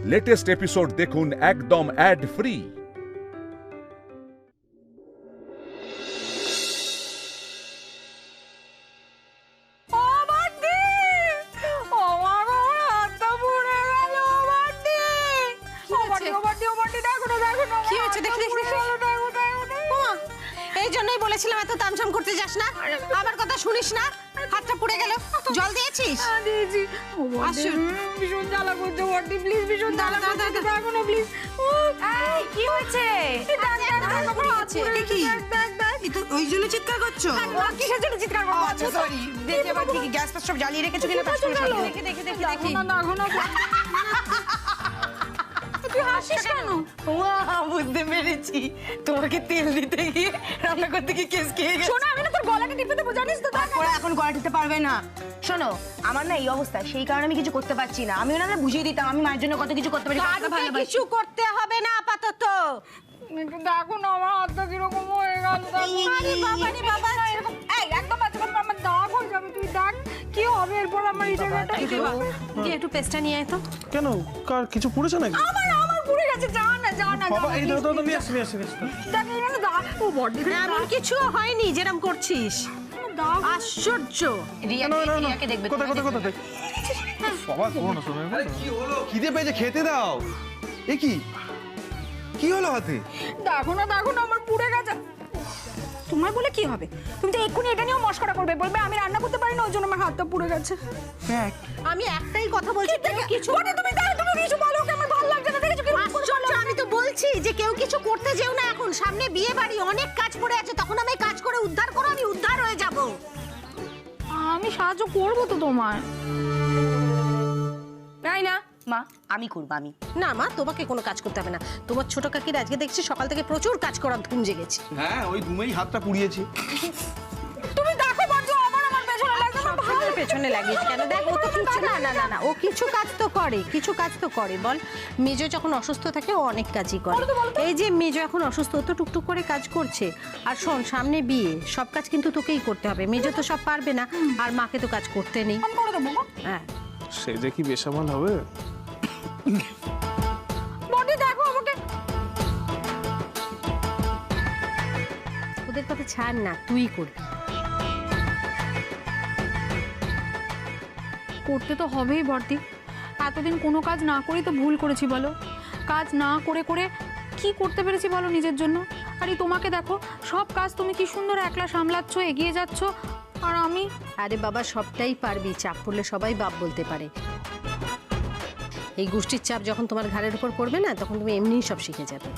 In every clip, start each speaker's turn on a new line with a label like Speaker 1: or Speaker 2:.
Speaker 1: Latest episode দেখুন একদম add free.
Speaker 2: এই জন্যই বলেছিলাম এত তামঝাম করতে যাস না, আমার কথা শুনিস না। হাতটা পুড়ে গেল, জল দিয়েছিস?
Speaker 3: দিয়েছি। ভীষণ জ্বালা করছে বডি, প্লিজ ভীষণ জ্বালা করছে, দেখো না প্লিজ। এই কি হয়েছে?
Speaker 2: ওই জন্য চিৎকার করছো?
Speaker 3: কিসের জন্য চিৎকার করবো?
Speaker 2: আচ্ছা সরি, দেখতে পাচ্ছি কি গ্যাস সব জ্বালিয়ে রেখেছো কিনা পাশ করে সব দেখি দেখি দেখি দেখি।
Speaker 3: না না তুই হাসিস কেন?
Speaker 2: বুঝতে পেরেছি, তোমাকে তেল দিতে গিয়ে রান্না করতে গিয়ে কেস খেয়ে গেছে।
Speaker 3: শোনো, আমি না তোর গলাটা টিপে দেবো, জানিস তো?
Speaker 2: ওরা এখন গলা টিপতে পারবে না। শোনো, আমার না এই অবস্থা, সেই কারণে আমি কিছু করতে পারছি না। আমি ওনাদের বুঝিয়ে দিতাম আমি মায়ের জন্য কত কিছু করতে পারি। কিছু করতে হবে না আপাতত।
Speaker 3: একটু দেখো না আমার হাতটা কিরকম হয়ে গেল।
Speaker 2: আরে বাবা রে বাবা,
Speaker 3: এই একদম আমার দাগ হয়ে যাবে, তুই দেখ কি হবে এরপর আমার এই জায়গাটা।
Speaker 2: দিয়ে একটু পেস্টটা নিয়ে আয় তো।
Speaker 4: কেন, কার কিছু পড়েছে নাকি?
Speaker 3: আমার পুড়ে গেছে, যা না
Speaker 4: বাবা এই দাও নিয়ে আসি
Speaker 3: দেখ এখানে দাগ। ও বডি
Speaker 2: এমন কিছু হয়নি যেরকম করছিস।
Speaker 3: দাগ।
Speaker 2: আশ্চর্য। রিয়াকে দেখবে।
Speaker 4: কোথায় বাবা শোনো না, শোনো।
Speaker 5: কি হলো? খিদে পেয়েছে, খেতে দাও। এ কি হলো হাতে?
Speaker 3: দেখো না আমার পুড়ে গেছে। তোমার বলে কি হবে? তুমি তো এক্ষুনি এটা নিয়েও মস্করা করবে, বলবে আমি রান্না করতে পারি না ওই জন্য আমার হাতটা পুড়ে গেছে।
Speaker 2: আমি একটাই কথা বলছি, কিছু
Speaker 3: তুমি কিছু বলো, ওকে আমার ভালো লাগছে না। দেখেছো কি
Speaker 2: আশ্চর্য। আমি তো বলছি যে কেউ কিছু করতে যেও না এখন, সামনে বিয়ে বাড়ি, অনেক কাজ পড়ে আছে, তখন আমি কাজ করে উদ্ধার করো, আমি উদ্ধার হয়ে যাব।
Speaker 3: আমি সাহায্য করবো তো তোমার। তাই না
Speaker 2: মা, আমি করবো। আমি না মা, তোমাকে কোনো কাজ করতে হবে না। তোমার ছোট কাকির আজকে দেখছি সকাল থেকে প্রচুর কাজ করার ধুম জেগেছে।
Speaker 5: হ্যাঁ, ওই ঘুমেই হাতটা পুড়িয়েছি।
Speaker 3: তুমি দেখো বন্ধু, আমার পেছনে লাগছে। আমার ভালো
Speaker 2: পেছনে লাগিয়েছে কেন? দেখ ও তো কিছু না ও কিছু কাজ তো করে বল। মেজো যখন অসুস্থ থাকে ও অনেক কাজই করে। এই যে মেজো এখন অসুস্থ, তো টুকটুক করে কাজ করছে। আর শোন, সামনে বিয়ে, সব কাজ কিন্তু তোকেই করতে হবে। মেজো তো সব পারবে না, আর মাকে তো কাজ করতে নেই।
Speaker 3: আমি করে দেবো।
Speaker 2: হ্যাঁ,
Speaker 4: সে যে কি বেসামাল হবে।
Speaker 3: বডি দেখো আমাকে।
Speaker 2: ওদের কথা ছাড় না, তুই করবি।
Speaker 3: করতে তো হবেই বর্দি। এতদিন কোনো কাজ না করেই তো ভুল করেছি বলো। কাজ না করে করে কি করতে পেরেছি বলো নিজের জন্য? আর এই তোমাকে দেখো, সব কাজ তুমি কি সুন্দর একলা সামলাচ্ছ, এগিয়ে যাচ্ছ, আর আমি।
Speaker 2: আরে বাবা, সবটাই পারবি, চাপ পড়লে সবাই বাপ বলতে পারে। এই গোষ্ঠীর চাপ যখন তোমার ঘাড়ের উপর পড়বে না, তখন তুমি এমনিই সব শিখে যাবে।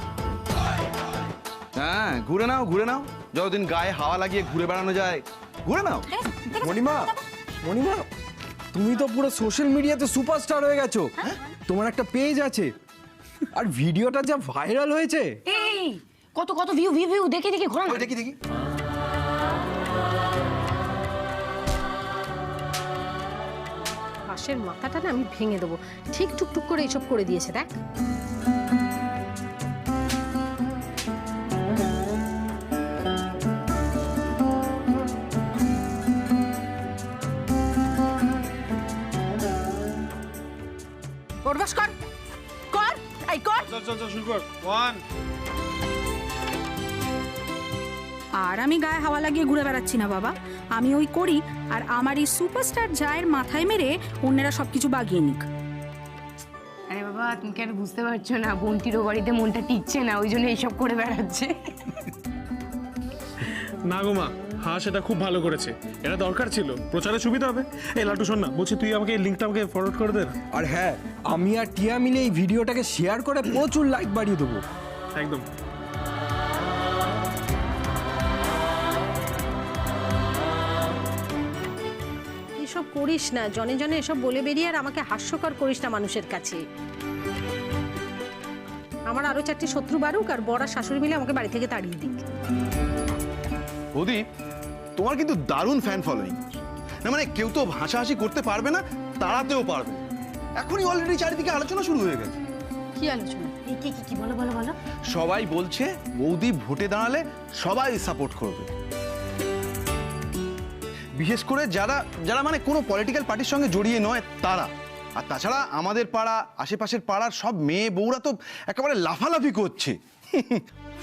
Speaker 5: হ্যাঁ, ঘুরে নাও। যতদিন গায়ে হাওয়া লাগিয়ে ঘুরে বেড়ানো যায়, ঘুরে নাও।
Speaker 6: মণিমা, তুমি তো পুরো সোশ্যাল মিডিয়াতে সুপারস্টার হয়ে গেছো। তোমার একটা পেজ আছে, আর ভিডিওটা যা ভাইরাল হয়েছে।
Speaker 2: এই কত ভিউ দেখে ঘোরা।
Speaker 5: দেখি।
Speaker 2: পাশের মাথাটা না আমি ভেঙে দেবো। ঠিক টুকটুক করে এইসব করে দিয়েছে, দেখ।
Speaker 4: চল শুরু কর। 1
Speaker 3: আর আমি গায়ে হাওয়া লাগিয়ে ঘুরে বেড়াচ্ছি না বাবা, আমি ওই করি। আর আমার এই সুপারস্টার জায়ের মাথায় মেরে অন্যেরা সবকিছু বাগিয়ে নিক।
Speaker 7: আরে বাবা, তুমি কেন বুঝতে পারছো না? বন্টিরও বাড়িতে মনটা টিকছে না, ওই জন্য এইসব করে বেড়াচ্ছে।
Speaker 4: না গো মা, হ্যাঁ সেটা খুব ভালো করেছে। এটা দরকার ছিল, প্রচারে সুবিধা হবে। এই লাটু শোন না, বলছি তুই আমাকে এই লিঙ্কটা আমাকে ফরওয়ার্ড করে দে না।
Speaker 6: আর হ্যাঁ, আমি আর টিয়া মিলে এই ভিডিওটাকে শেয়ার করে প্রচুর লাইক বাড়িয়ে দেবো।
Speaker 4: একদম।
Speaker 2: এসব করিস না, জনে এসব বলে বেরিয়ে আর আমাকে হাস্যকর করিস না মানুষের কাছে। আমার আরো 4টি শত্রু বাড়ুক, আর বড় শাশুড়ি মিলে আমাকে বাড়ি থেকে তাড়িয়ে দিক।
Speaker 5: বৌদি, তোমার কিন্তু দারুণ ফ্যান ফলোইং। না মানে কেউ তো হাসাহাসি করতে পারবে না, তাড়াতেও পারবে। এখনই অলরেডি চারিদিকে আলোচনা শুরু হয়ে গেছে।
Speaker 2: কি আলোচনা? কি বলো।
Speaker 5: সবাই বলছে বৌদি ভোটে দাঁড়ালে সবাই সাপোর্ট করবে। বিশেষ করে যারা যারা মানে কোনো পলিটিক্যাল পার্টির সঙ্গে জড়িয়ে নয় তারা। আর তাছাড়া আমাদের পাড়া আশেপাশের পাড়ার সব মেয়ে বউরা তো একেবারে লাফালাফি করছে।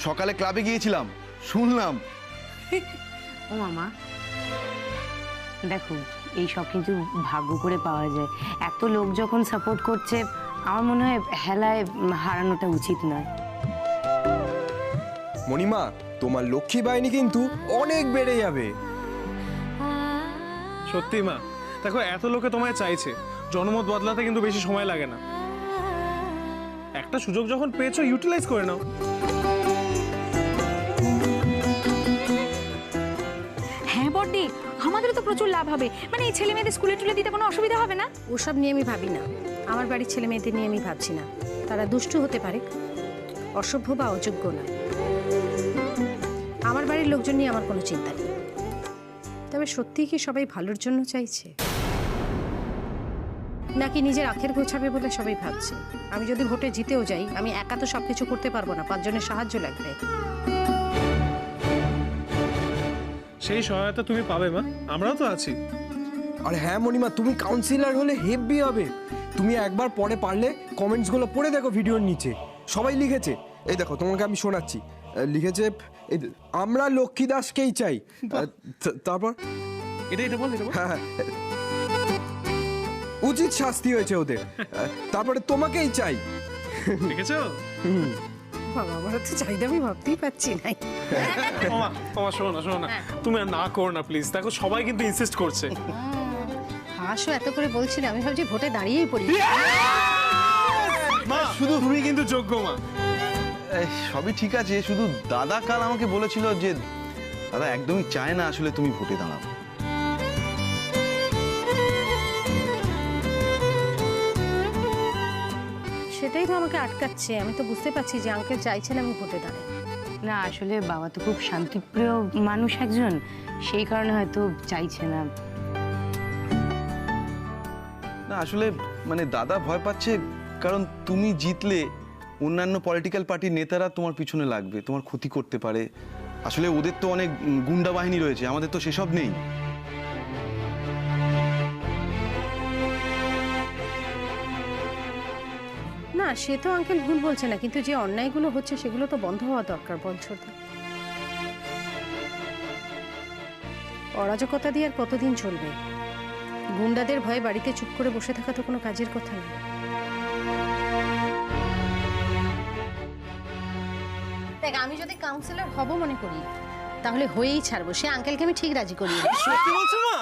Speaker 5: সকালে ক্লাবে গিয়েছিলাম, শুনলাম।
Speaker 7: ও মামা, দেখো এই সব কিন্তু ভাগ্য করে পাওয়া যায়। এত লোক যখন সাপোর্ট করছে, আমার মনে হয় হেলায় হারানোটা উচিত নয়।
Speaker 6: মণিমা, তোমার লক্ষ্মী বাহিনী কিন্তু অনেক বেড়ে যাবে।
Speaker 4: সত্যি মা, দেখো এত লোকে তোমায় চাইছে, জনমত বদলাতে কিন্তু বেশি সময় লাগে না। একটা সুযোগ যখন পেয়েছো, ইউটিলাইজ করে নাও।
Speaker 3: হ্যাঁ বড়দি, আমাদেরও তো প্রচুর লাভ হবে। মানে এই ছেলে মেয়েদের স্কুলে টুলে দিতে কোনো অসুবিধা হবে না।
Speaker 2: ওসব নিয়ে আমি ভাবি না। আমার বাড়ির ছেলে মেয়েদের নিয়ে আমি ভাবছি না। তারা দুষ্টু হতে পারে, অসভ্য বা অযোগ্য নয়। আমার বাড়ির লোকজন নিয়ে আমার কোনো চিন্তা নেই। তবে সত্যিই কি সবাই ভালোর জন্য চাইছে, নাকি নিজের আখের গোছাবে বলে সবাই ভাবছে? আমি যদি ভোটে জিতেও যাই, আমি একা তো সবকিছু করতে পারবো না, 5 জনের সাহায্য লাগবে।
Speaker 4: সেই সহায়তা তুমি পাবে মা, আমরাও তো আছি।
Speaker 6: আর হ্যাঁ মণিমা, তুমি কাউন্সিলর হলে হেভি হবে। তুমি একবার পরে পারলে কমেন্টসগুলো পড়ে দেখো ভিডিওর নিচে। সবাই লিখেছে, এই দেখো তোমাকে আমি শোনাচ্ছি। লিখেছে, আমরা লক্ষ্মী দাসকেই চাই। তারপর
Speaker 4: এটা বল।
Speaker 6: হ্যাঁ হ্যাঁ, উচিত শাস্তি হয়েছে ওদের। তারপরে তোমাকেই চাই।
Speaker 4: দেখেছো?
Speaker 2: বাবা, আমার তো চাহিদা আমি ভাবতেই পারছি না।
Speaker 4: ওমা শোনো না, তুমি আর না করো না প্লিজ। দেখো সবাই কিন্তু ইনসিস্ট করছে।
Speaker 2: হাসো এত করে বলছি না, আমি ভাবছি ভোটে দাঁড়িয়েই পড়ি।
Speaker 4: মা, শুধু তুমি কিন্তু যোগ্য মা।
Speaker 5: সবই ঠিক আছে, শুধু দাদা কাল আমাকে বলেছিল যে দাদা একদমই চায় না আসলে তুমি ভোটে দাঁড়াও।
Speaker 2: সেটাই তো আমাকে আটকাচ্ছে। আমি তো বুঝতে পারছি যে আঙ্কেল চাইছেন আমি ভোটে দাঁড়াই।
Speaker 7: না, আসলে বাবা তো খুব শান্তিপ্রিয় মানুষ একজন, সেই কারণে হয়তো চাইছে না।
Speaker 5: না আসলে মানে দাদা ভয় পাচ্ছে, কারণ তুমি জিতলে অন্যান্য পলিটিক্যাল পার্টির নেতারা তোমার পিছনে লাগবে, তোমার ক্ষতি করতে পারে। আসলে ওদের তো অনেক গুন্ডা বাহিনী রয়েছে, আমাদের তো সেসব নেই।
Speaker 2: না, সে তো আঙ্কেল ভুল বলছে না, কিন্তু যে অন্যায়গুলো হচ্ছে সেগুলো তো বন্ধ হওয়া দরকার। বলছোটা অরাজকতা দিয়ে আর কতদিন চলবে? গুন্ডাদের ভয়ে বাড়িতে চুপ করে বসে থাকা তো কোনো কাজের কথা না। দেখ, আমি যদি কাউন্সিলর হব মনে করি, তাহলে হয়েই ছাড়বো। সে আঙ্কেলকে আমি ঠিক রাজি করিয়ে নেব।
Speaker 4: সত্যি বলছো মা?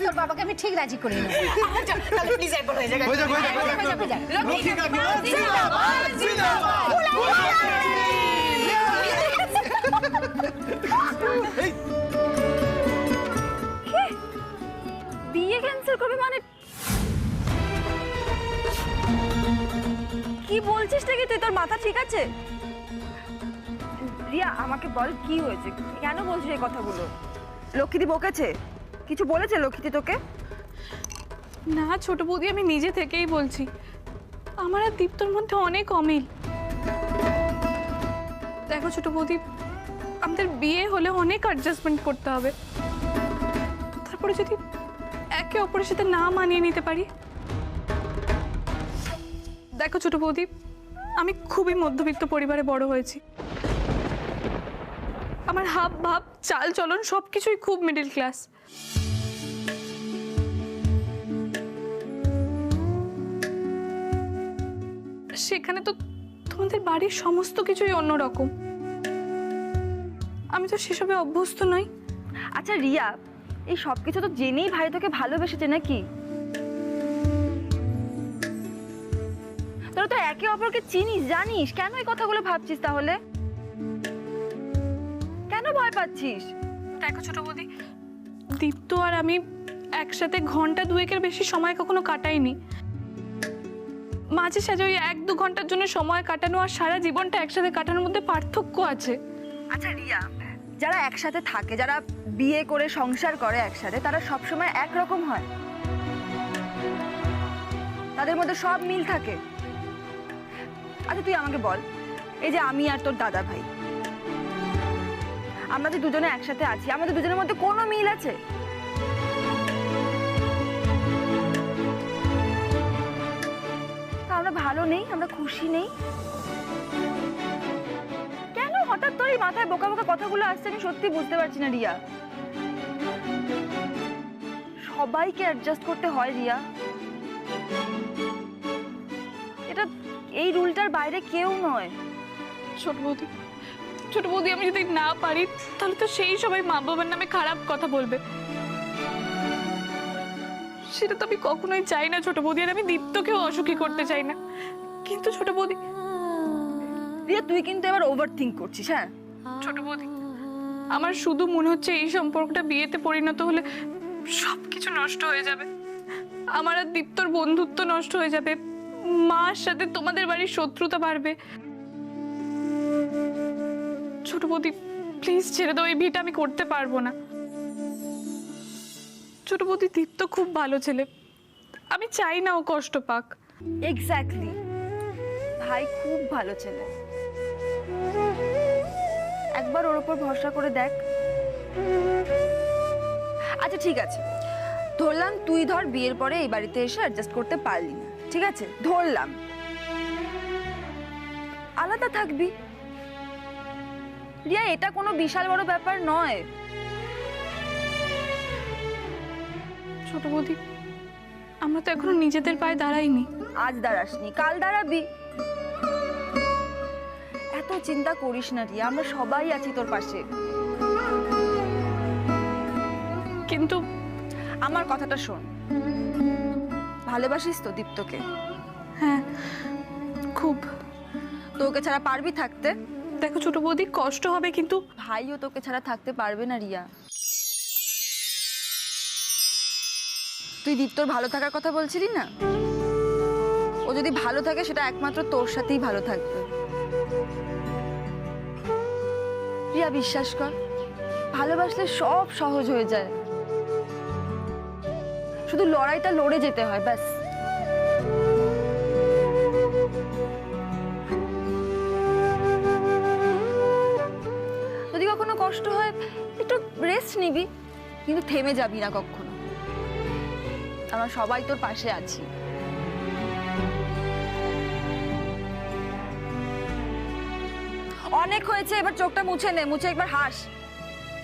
Speaker 2: তোর বাবাকে আমি ঠিক রাজি করিয়ে নেব।
Speaker 3: বিয়ে ক্যান্সেল করবে মানে? কি বলছিস নাকি তুই? তোর মাথা ঠিক আছে?
Speaker 8: রিয়া, আমাকে বল কি হয়েছে, কেন বলছিস এই কথাগুলো? লক্ষ্মীদি বকেছে? কিছু বলেছে লক্ষ্মীদি তোকে?
Speaker 3: না ছোট বৌদি, আমি নিজে থেকেই বলছি, আমার আর দীপ্তর মধ্যে অনেক অমিল। দেখো ছোট বৌদি, আমাদের বিয়ে হলে অনেক অ্যাডজাস্টমেন্ট করতে হবে। তারপরে যদি একে অপরের সাথে না মানিয়ে নিতে পারি। দেখো ছোট বৌদি, আমি খুবই মধ্যবিত্ত পরিবারে বড় হয়েছি। আমার হাব ভাব চাল চলন সবকিছুই খুব মিডল ক্লাস। সেখানে তো তোমাদের বাড়ির সমস্ত কিছুই অন্যরকম। আমি তো সেসবে অভ্যস্ত নই।
Speaker 8: আচ্ছা রিয়া, এই সব কিছু তো জেনেই ভাই তোকে ভালোবেসেছে নাকি? তোরা তো একে অপরকে চিনিস, জানিস, কেন এই কথাগুলো ভাবছিস তাহলে? কেন ভয় পাচ্ছিস?
Speaker 3: দেখো ছোট বৌদি, দীপ্ত আর আমি একসাথে ঘন্টা 2-এর বেশি সময় কখনো কাটাইনি। মাঝে সাঝে ওই 1-2 ঘন্টার জন্য সময় কাটানো আর সারা জীবনটা একসাথে কাটানোর মধ্যে পার্থক্য আছে।
Speaker 8: আচ্ছা রিয়া, যারা একসাথে থাকে, যারা বিয়ে করে সংসার করে একসাথে, তারা সবসময় একরকম হয়? তাদের মধ্যে সব মিল থাকে? আচ্ছা তুই আমাকে বল, এই যে আমি আর তোর দাদা ভাই, আমরা যে দুজনে একসাথে আছি, আমাদের দুজনের মধ্যে কোনো মিল আছে? ভালো নেই, আমরা খুশি নেই? কেন হঠাৎ তোর এই মাথায় বোকা বোকা কথাগুলো আসছে আমি সত্যি বুঝতে পারছি না রিয়া। সবাইকে অ্যাডজাস্ট করতে হয় রিয়া, এটা এই রুলটার বাইরে কেউ নয়।
Speaker 3: ছোট বৌদি আমি যদি না পারি তাহলে তো সেই সবাই মা বাবার নামে খারাপ কথা বলবে, সেটা তো আমি কখনোই চাই না ছোট বৌদি। আর আমি দীপ্তকেও অসুখী করতে চাই না, কিন্তু ছোট বৌদি
Speaker 8: রিয়া তুই কিন্তু এবার ওভার থিঙ্ক করছিস। হ্যাঁ
Speaker 3: ছোট বৌদি, আমার শুধু মনে হচ্ছে এই সম্পর্কটা বিয়েতে পরিণত হলে সবকিছু নষ্ট হয়ে যাবে। আমার আর দীপ্তর বন্ধুত্ব নষ্ট হয়ে যাবে, মার সাথে তোমাদের বাড়ির শত্রুতা বাড়বে। ছোট বৌদি প্লিজ ছেড়ে দাও, এই বিয়েটা আমি করতে পারবো না। ছোট বৌদি দীপ্ত খুব ভালো ছেলে, আমি চাই না ও কষ্ট পাক।
Speaker 8: এক্স্যাক্টলি, ভাই খুব ভালো ছেলে, একবার ওর উপর ভরসা করে দেখ। আচ্ছা ঠিক আছে, ধরলাম তুই ধর বিয়ের পরে এই বাড়িতে এসে অ্যাডজাস্ট করতে পারলি না, ঠিক আছে ধরলাম, আলাদা থাকবি। রিয়া এটা কোনো বিশাল বড় ব্যাপার নয়।
Speaker 3: ছোট বৌদি আমরা তো এখনো নিজেদের পায়ে দাঁড়াইনি।
Speaker 8: আজ দাঁড়াসনি, কাল দাঁড়াবি। এত চিন্তা করিস না রিয়া, আমরা সবাই আছি তোর পাশে।
Speaker 3: কিন্তু
Speaker 8: আমার কথাটা শোন, ভালোবাসিস তো দীপ্তকে?
Speaker 3: হ্যাঁ খুব।
Speaker 8: তোকে ছাড়া পারবি থাকতে?
Speaker 3: দেখো ছোট বৌদি কষ্ট হবে, কিন্তু
Speaker 8: ভাইও তোকে ছাড়া থাকতে পারবে না রিয়া। তুই দীপ্তর ভালো থাকার কথা বলছিলি না? ও যদি ভালো থাকে সেটা একমাত্র তোর সাথেই ভালো থাকবে। রিয়া বিশ্বাস কর, ভালোবাসলে সব সহজ হয়ে যায়, শুধু লড়াইটা লড়ে যেতে হয় ব্যাস। যদি কখনো কষ্ট হয় একটু রেস্ট নিবি, কিন্তু থেমে যাবি না কখনো। আমরা সবাই তোর পাশে আছি। অনেক হয়েছে, এবার চোখটা মুছে নে, মুছে একবার হাস।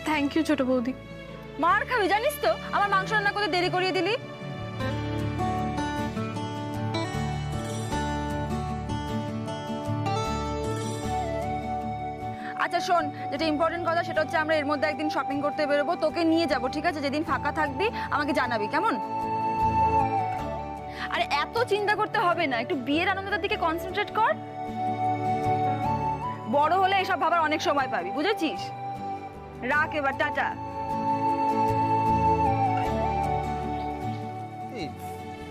Speaker 3: থ্যাংক ইউ ছোট বৌদি।
Speaker 8: মার খাবি জানিস তো, আমার মাংস রান্না করতে দেরি করিয়ে দিলি। আচ্ছা শোন, যেটা ইম্পর্টেন্ট কথা সেটা হচ্ছে আমরা এর মধ্যে একদিন শপিং করতে বেরোবো, তোকে নিয়ে যাব, ঠিক আছে? যেদিন ফাঁকা থাকবি আমাকে জানাবি, কেমন? আরে এত চিন্তা করতে হবে না, একটু বিয়ের আনন্দটার দিকে কনসেন্ট্রেট কর। বড় হলে এসব ভাবার অনেক সময় পাবি, বুঝেছিস? রাখ এবার, টাটা।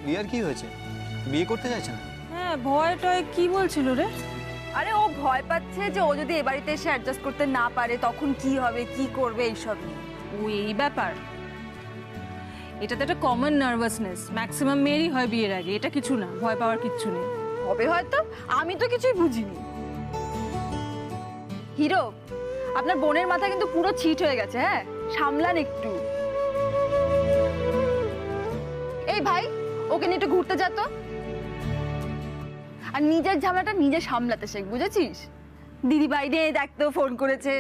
Speaker 9: রিয়ার কি হয়েছে, বিয়ে করতে চাইছে না?
Speaker 2: হ্যাঁ ভয়টায় কি বলছিল রে?
Speaker 8: আরে ও ভয় পাচ্ছে যে ও যদি এ বাড়িতে এসে অ্যাডজাস্ট করতে না পারে তখন কি হবে, কি করবে, এইসব নিয়ে।
Speaker 2: ও এই ব্যাপার, এটা তো একটা কমন নার্ভাসনেস, ম্যাক্সিমাম মেয়েরই হয় বিয়ের আগে, এটা কিছু না, ভয় পাওয়ার কিচ্ছু নেই।
Speaker 8: হবে হয়তো, আমি তো কিছুই বুঝিনি। হিরো, আপনার বোনের মাথা কিন্তু পুরো ছিট হয়ে গেছে, হ্যাঁ সামলান একটু। এই ভাই, ওকে নিয়ে একটু ঘুরতে যা তো, আর নিজের ঝামেলাটা নিজে সামলাতে শেখ, বুঝেছিস? দিদি ভাই নিয়ে দেখতে ফোন করেছে,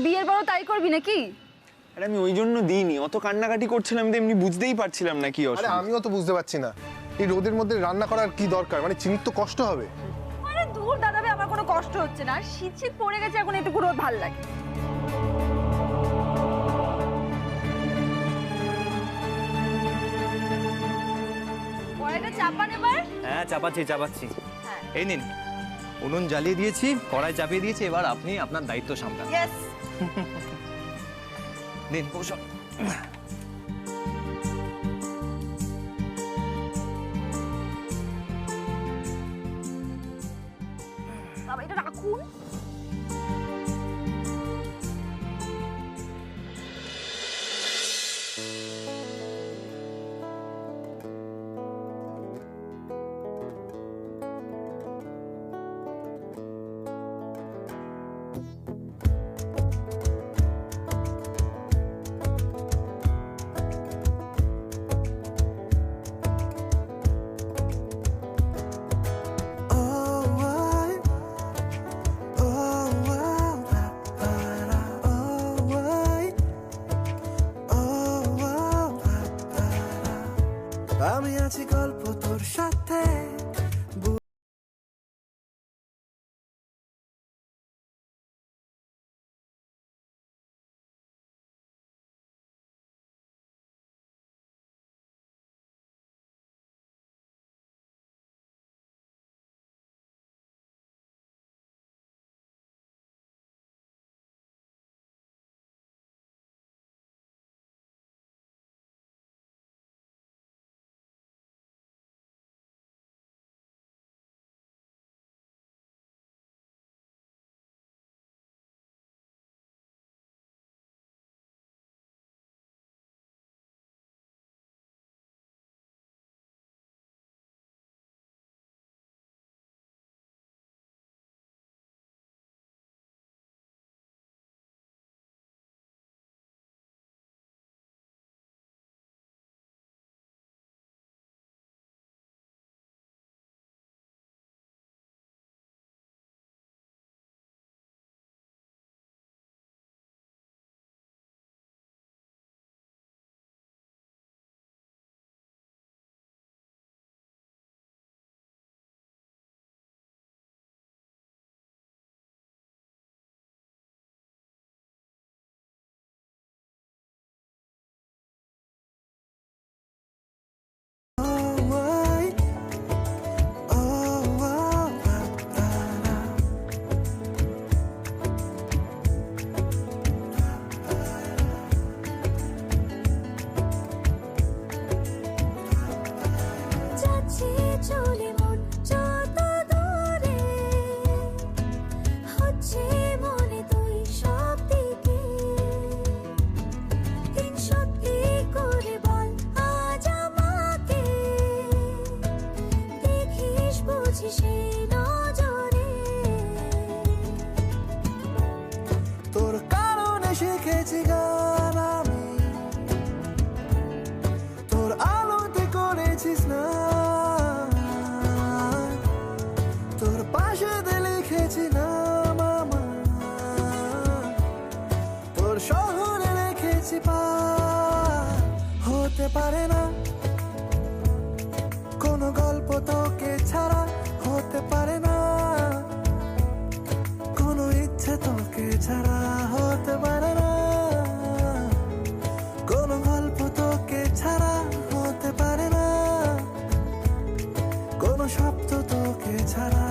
Speaker 8: বিয়ের পরও তাই করবি নাকি?
Speaker 9: আরে আমি ওই জন্য দিইনি, অত কান্নাকাটি করছিলাম, আমি তো এমনি বুঝতেই পারছিলাম না কি
Speaker 10: আরে
Speaker 9: অসুবিধা।
Speaker 10: আমিও তো বুঝতে পারছি না এই রোদের মধ্যে রান্না করার কি দরকার, মানে চিনির তো কষ্ট হবে।
Speaker 8: আরে দূর দাদাবে, আমার কোনো কষ্ট হচ্ছে না, শীত শীত পড়ে গেছে এখন, একটু রোদ ভাল লাগে। কড়াইটা চাপান এবার।
Speaker 11: হ্যাঁ চাপাচ্ছি।
Speaker 8: হ্যাঁ।
Speaker 11: এই নিন, উনুন জ্বালিয়ে দিয়েছি, কড়াই চাপিয়ে দিয়েছি, এবার আপনি আপনার দায়িত্ব সামলান।
Speaker 8: ইয়েস।
Speaker 11: নিন কৌশল।
Speaker 8: বাবা এটা রাখুন।
Speaker 12: আমি আছি গল্প তোর সাথে। তোর কারণে শিখেছি গান আমি, তোর আলোতে করেছিস না, তোর পাশে লিখেছি নাম আমার, তোর শহরে রেখেছি পার। হতে পারে না কোনো গল্প তোকে ছাড়া, হতে পারে না কোনো ইচ্ছে তোকে ছাড়া, হতে পারে না কোনো গল্প তোকে ছাড়া, হতে পারে না কোনো শব্দ তোকে ছাড়া।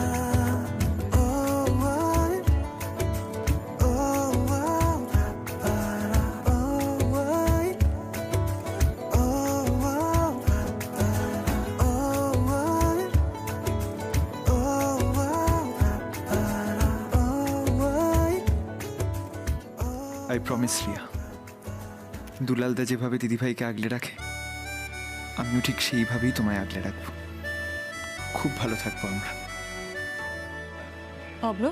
Speaker 13: আই প্রমিস রিয়া, দুলালদা যেভাবে দিদিভাইকে আগলে রাখে আমিও ঠিক সেইভাবেই তোমায় আগলে রাখবো। খুব ভালো থাকবো আমরা।
Speaker 3: অব্র,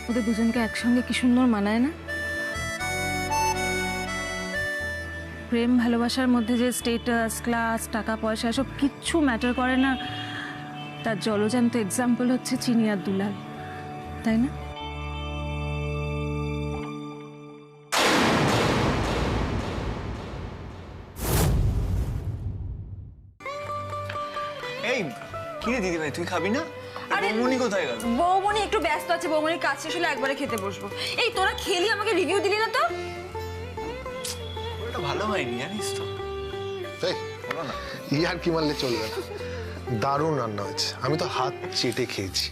Speaker 3: ওদের দুজনকে একসঙ্গে কি সুন্দর মানায় না? প্রেম ভালোবাসার মধ্যে যে স্টেটাস, ক্লাস, টাকা পয়সা সব কিচ্ছু ম্যাটার করে না, তার জলজান্ত এক্সাম্পল হচ্ছে চিনি আর দুলাল, তাই না?
Speaker 9: এই কি রে দিদিভাই, তুই খাবি না? বৌমনি কোথায় গেল?
Speaker 8: বৌমনি একটু ব্যস্ত আছে, বৌমনির কাজ শেষ হলে একবারে খেতে বসবো। এই তোরা খেলি, আমাকে রিভিউ দিলি না তো?
Speaker 9: ওটা ভালো হয়নি জানিস তো।
Speaker 10: ইয়ার কি মারলে চলবে না, দারুণ রান্না হয়েছে, আমি তো হাত চেটে খেয়েছি।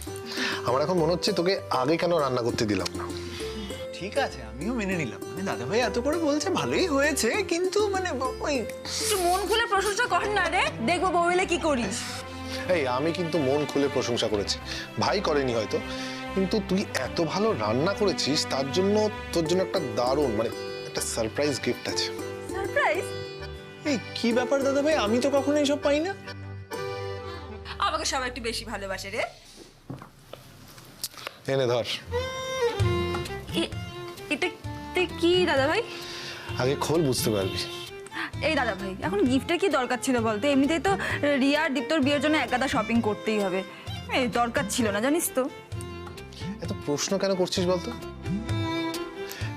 Speaker 10: আমার এখন মনে হচ্ছে তোকে আগে কেন রান্না করতে দিলাম না।
Speaker 9: ঠিক আছে, আমিও মেনে নিলাম, মানে দাদাভাই এত করে বলছে ভালোই হয়েছে, কিন্তু মানে ওই
Speaker 8: একটু মন খুলে প্রশংসা কর না রে, দেখবো বউ এলে কি করিস।
Speaker 10: এই আমি কিন্তু মন খুলে প্রশংসা করেছি, ভাই করেনি হয়তো, কিন্তু তুই এত ভালো রান্না করেছিস তার জন্য তোর জন্য একটা দারুণ মানে একটা সারপ্রাইজ গিফট আছে।
Speaker 8: সারপ্রাইজ?
Speaker 9: এই কি ব্যাপার দাদাভাই, আমি তো কখনো এইসব পাই না।
Speaker 8: আমাকে সবাই একটু বেশি ভালোবাসে রে।
Speaker 10: এনে ধর।
Speaker 8: এটা কি দাদা ভাই?
Speaker 10: আগে খোল, বুঝতে পারবি।
Speaker 8: এই দাদা ভাই, এখন গিফটের কি দরকার ছিল বলতে? এমনিতেই তো রিয়া আর দীপ্তর বিয়ের জন্য একাদা শপিং করতেই হবে, এই দরকার ছিল না জানিস তো।
Speaker 10: এত প্রশ্ন কেন করছিস বলতো?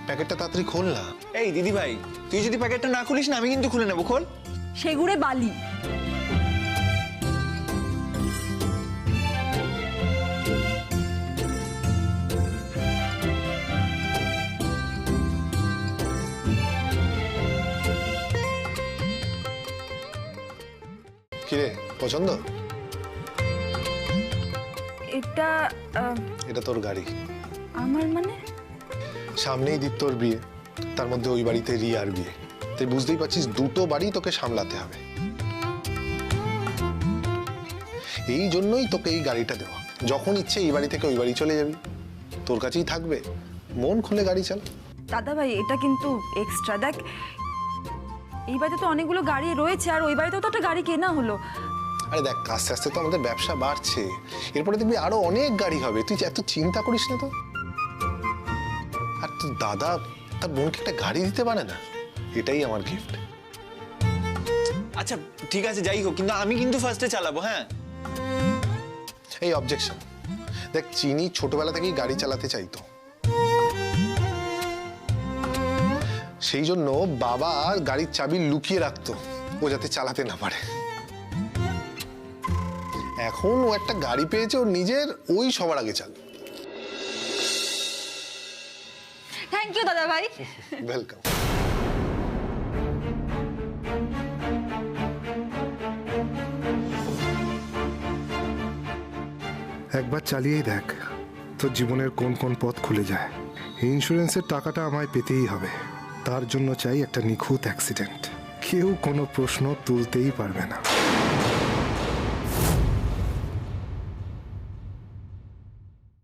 Speaker 10: প্যাকেটটা তাড়াতাড়ি খোল না।
Speaker 9: এই দিদিভাই, তুই যদি প্যাকেটটা না খুলিস না আমি কিন্তু খুলে নেবো। খোল।
Speaker 8: সেগুড়ে বালি।
Speaker 10: কিরে পছন্দ?
Speaker 8: এটা
Speaker 10: এটা তোর গাড়ি।
Speaker 8: আমার মানে?
Speaker 10: সামনেই দীপ্তর বিয়ে, তার মধ্যে ওই বাড়িতে রিয়ার বিয়ে, তুই বুঝতেই পারছিস দুটো বাড়ি তোকে সামলাতে হবে। এই জন্যই তোকে এই গাড়িটা দেওয়া, যখন ইচ্ছে এই বাড়ি থেকে ওই বাড়ি চলে যাবি, তোর কাছেই থাকবে, মন খুলে গাড়ি চালা।
Speaker 8: দাদা ভাই এটা কিন্তু এক্সট্রা। দেখ এই বাড়িতে তো অনেকগুলো গাড়ি রয়েছে, আর ওই বাড়িতেও তো একটা গাড়ি কেনা হলো।
Speaker 10: আরে দেখ আস্তে আস্তে তো আমাদের ব্যবসা বাড়ছে, এরপরে দেখবি আরো অনেক গাড়ি হবে, তুই এত চিন্তা করিস না তো। আর তোর দাদা তার বোনকে একটা গাড়ি দিতে পারে না, এটাই আমার গিফট।
Speaker 11: আচ্ছা ঠিক আছে যাই হোক, কিন্তু আমি কিন্তু ফার্স্টে চালাবো। হ্যাঁ
Speaker 10: এই অবজেকশন, দেখ চিনি ছোটবেলা থেকেই গাড়ি চালাতে চাইতো, সেই জন্য বাবা গাড়ির চাবি লুকিয়ে রাখতো ও যাতে চালাতে না পারে। এখন ও একটা গাড়ি পেয়েছে ওর নিজের, ওই সবার আগে চাল।
Speaker 8: থ্যাংক ইউ দাদা ভাই।
Speaker 10: ওয়েলকাম।
Speaker 14: একবার চালিয়েই দেখ তোর জীবনের কোন কোন পথ খুলে যায়। ইন্স্যুরেন্সের টাকাটা আমায় পেতেই হবে, তার জন্য চাই একটা নিখুঁত অ্যাক্সিডেন্ট, কেউ কোনো প্রশ্ন তুলতেই পারবে না।